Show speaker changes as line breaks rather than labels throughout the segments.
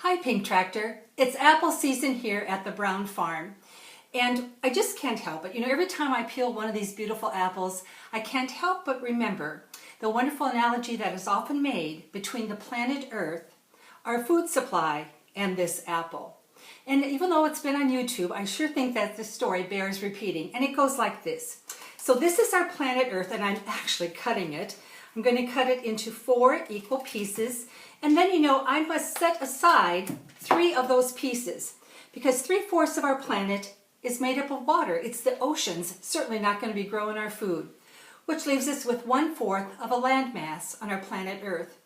Hi Pink Tractor, it's apple season here at the Brown farm. And I just can't help it. Every time I peel one of these beautiful apples, I can't help but remember the wonderful analogy that is often made between the planet Earth, our food supply, and this apple. And even though it's been on YouTube, I sure think that this story bears repeating. And it goes like this. So this is our planet Earth, and I'm actually cutting it. I'm going to cut it into 4 equal pieces. And then, I must set aside 3 of those pieces because 3/4 of our planet is made up of water. It's the oceans, certainly not going to be growing our food, which leaves us with 1/4 of a landmass on our planet Earth.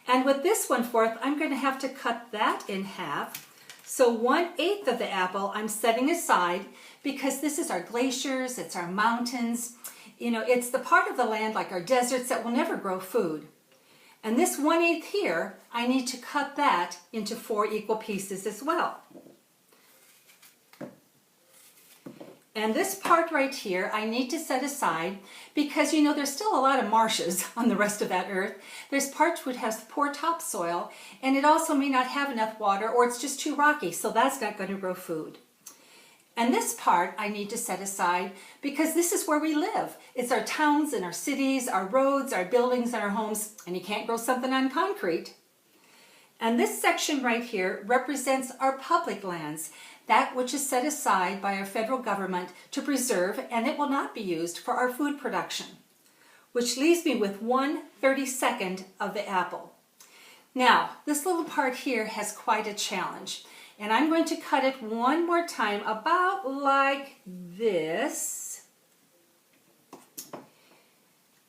And with this 1/4, I'm going to have to cut that in half. So 1/8 of the apple I'm setting aside because this is our glaciers, it's our mountains. It's the part of the land like our deserts that will never grow food. And this 1/8 here, I need to cut that into 4 equal pieces as well. And this part right here, I need to set aside because, there's still a lot of marshes on the rest of that earth. There's parts which has poor topsoil, and it also may not have enough water, or it's just too rocky, so that's not going to grow food. And this part I need to set aside because this is where we live. It's our towns and our cities, our roads, our buildings, and our homes, and you can't grow something on concrete. And this section right here represents our public lands, that which is set aside by our federal government to preserve, and it will not be used for our food production, which leaves me with 1/32 of the apple. Now, this little part here has quite a challenge. And I'm going to cut it one more time, about like this.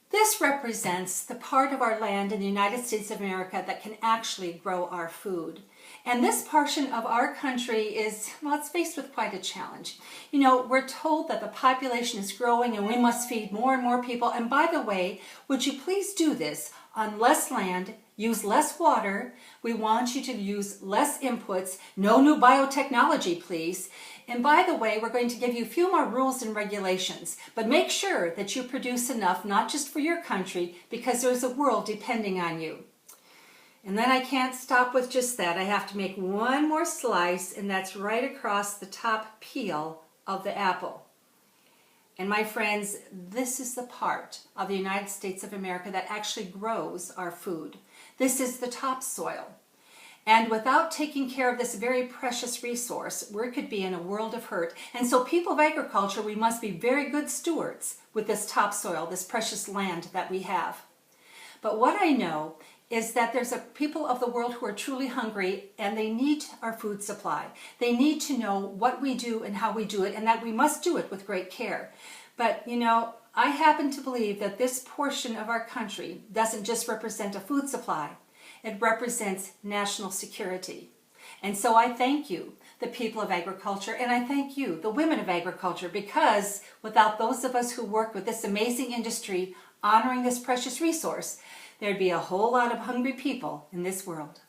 This represents the part of our land in the United States of America that can actually grow our food. And this portion of our country is, it's faced with quite a challenge. We're told that the population is growing and we must feed more and more people. And by the way, would you please do this on less land, use less water. We want you to use less inputs. No new biotechnology, please. And by the way, we're going to give you a few more rules and regulations. But make sure that you produce enough, not just for your country, because there's a world depending on you. And then I can't stop with just that. I have to make one more slice, and that's right across the top peel of the apple. And my friends, this is the part of the United States of America that actually grows our food. This is the topsoil. And without taking care of this very precious resource, we could be in a world of hurt. And so people of agriculture, we must be very good stewards with this topsoil, this precious land that we have. But what I know is that there's a people of the world who are truly hungry and they need our food supply. They need to know what we do and how we do it, and that we must do it with great care. But, I happen to believe that this portion of our country doesn't just represent a food supply. It represents national security. And so I thank you, the people of agriculture, and I thank you, the women of agriculture, because without those of us who work with this amazing industry honoring this precious resource, there'd be a whole lot of hungry people in this world.